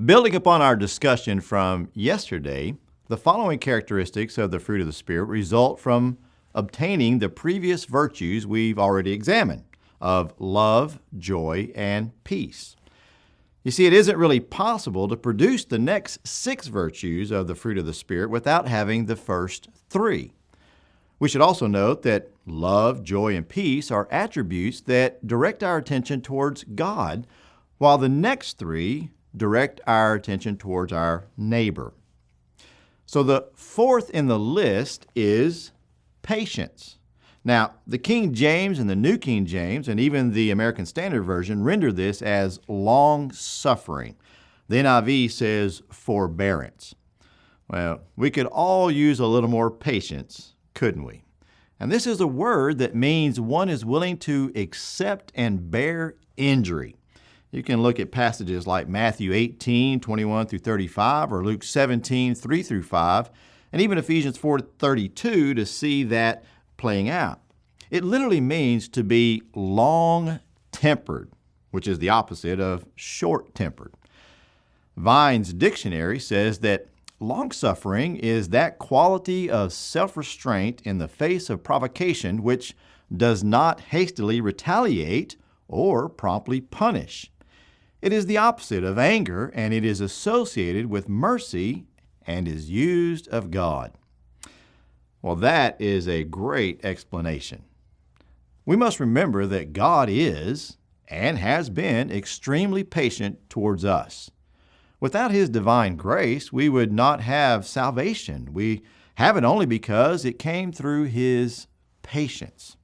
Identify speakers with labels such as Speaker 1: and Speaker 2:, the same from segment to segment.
Speaker 1: Building upon our discussion from yesterday, the following characteristics of the fruit of the Spirit result from obtaining the previous virtues we've already examined of love, joy, and peace. You see, it isn't really possible to produce the next 6 virtues of the fruit of the Spirit without having the first 3. We should also note that love, joy, and peace are attributes that direct our attention towards God, while the next 3 direct our attention towards our neighbor. So the 4th in the list is patience. Now, the King James and the New King James and even the American Standard Version render this as long-suffering. The NIV says forbearance. Well, we could all use a little more patience, couldn't we? And this is a word that means one is willing to accept and bear injury. You can look at passages like Matthew 18, 21 through 35, or Luke 17, 3 through 5, and even Ephesians 4:32 to see that playing out. It literally means to be long-tempered, which is the opposite of short-tempered. Vine's dictionary says that long-suffering is that quality of self-restraint in the face of provocation which does not hastily retaliate or promptly punish. It is the opposite of anger, and it is associated with mercy and is used of God. Well, that is a great explanation. We must remember that God is and has been extremely patient towards us. Without His divine grace, we would not have salvation. We have it only because it came through His patience.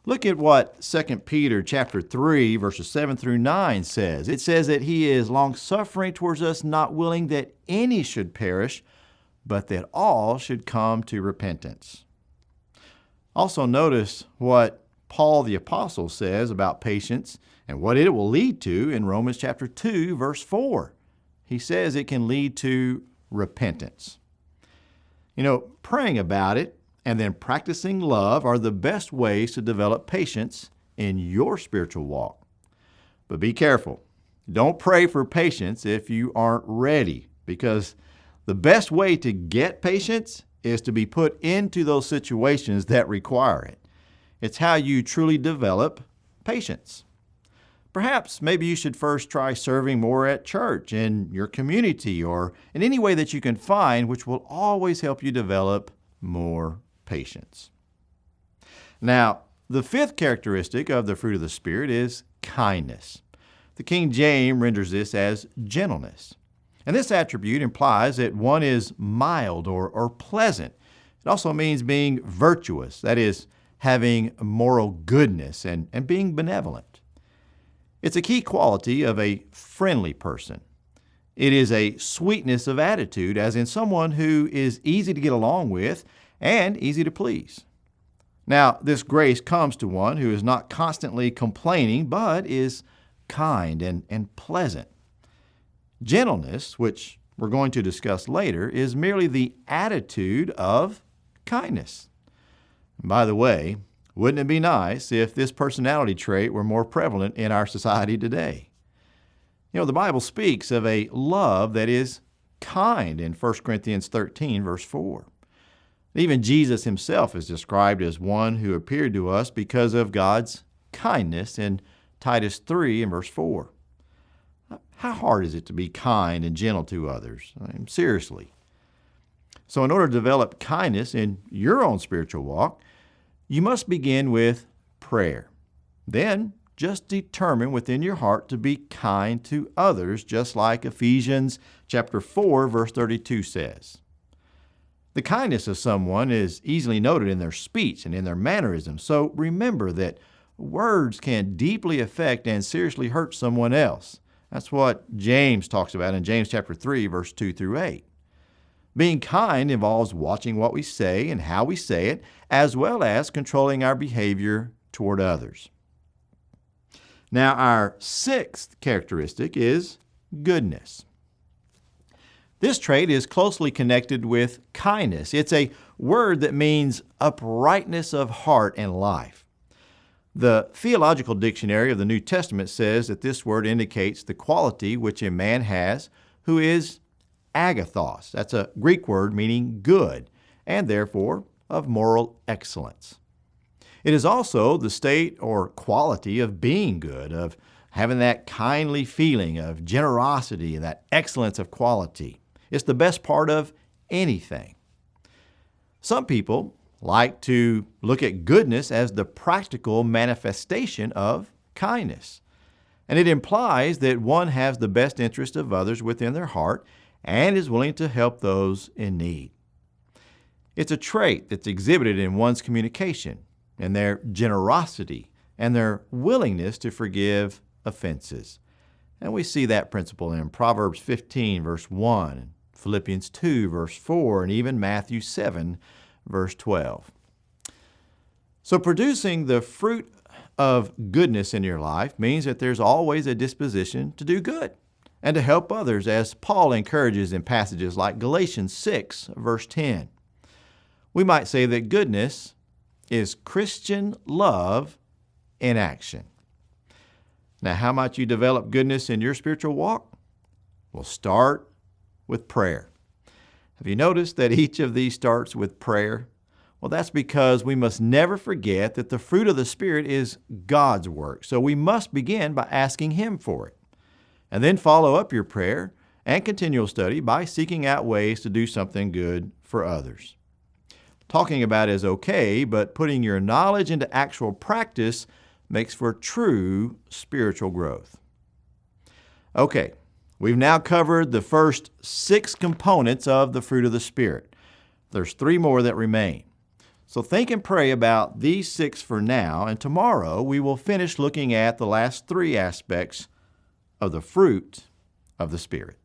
Speaker 1: Look at what 2 Peter chapter 3, verses 7 through 9 says. It says that He is long-suffering towards us, not willing that any should perish, but that all should come to repentance. Also notice what Paul the Apostle says about patience and what it will lead to in Romans chapter 2, verse 4. He says it can lead to repentance. Praying about it and then practicing love are the best ways to develop patience in your spiritual walk. But be careful. Don't pray for patience if you aren't ready, because the best way to get patience is to be put into those situations that require it. It's how you truly develop patience. Perhaps maybe you should first try serving more at church, in your community, or in any way that you can find, which will always help you develop more patience. Now, the 5th characteristic of the fruit of the Spirit is kindness. The King James renders this as gentleness. And this attribute implies that one is mild or pleasant. It also means being virtuous, that is, having moral goodness and being benevolent. It's a key quality of a friendly person. It is a sweetness of attitude, as in someone who is easy to get along with and easy to please. Now, this grace comes to one who is not constantly complaining, but is kind and pleasant. Gentleness, which we're going to discuss later, is merely the attitude of kindness. And by the way, wouldn't it be nice if this personality trait were more prevalent in our society today? The Bible speaks of a love that is kind in 1 Corinthians 13, verse 4. Even Jesus Himself is described as one who appeared to us because of God's kindness in Titus 3 and verse 4. How hard is it to be kind and gentle to others? Seriously. So in order to develop kindness in your own spiritual walk, you must begin with prayer. Then just determine within your heart to be kind to others, just like Ephesians chapter 4, verse 32 says. The kindness of someone is easily noted in their speech and in their mannerisms, so remember that words can deeply affect and seriously hurt someone else. That's what James talks about in James chapter 3, verse 2 through 8. Being kind involves watching what we say and how we say it, as well as controlling our behavior toward others. Now, our 6th characteristic is goodness. This trait is closely connected with kindness. It's a word that means uprightness of heart and life. The Theological Dictionary of the New Testament says that this word indicates the quality which a man has who is agathos. That's a Greek word meaning good, and therefore of moral excellence. It is also the state or quality of being good, of having that kindly feeling of generosity and that excellence of quality. It's the best part of anything. Some people like to look at goodness as the practical manifestation of kindness. And it implies that one has the best interest of others within their heart and is willing to help those in need. It's a trait that's exhibited in one's communication and their generosity and their willingness to forgive offenses. And we see that principle in Proverbs 15, verse 1, Philippians 2, verse 4, and even Matthew 7, verse 12. So producing the fruit of goodness in your life means that there's always a disposition to do good and to help others, as Paul encourages in passages like Galatians 6, verse 10. We might say that goodness is Christian love in action. Now, how might you develop goodness in your spiritual walk? Well, start with prayer. Have you noticed that each of these starts with prayer? Well, that's because we must never forget that the fruit of the Spirit is God's work. So we must begin by asking Him for it. And then follow up your prayer and continual study by seeking out ways to do something good for others. Talking about is okay, but putting your knowledge into actual practice makes for true spiritual growth. Okay, we've now covered the first 6 components of the fruit of the Spirit. There's 3 more that remain. So think and pray about these 6 for now, and tomorrow we will finish looking at the last 3 aspects of the fruit of the Spirit.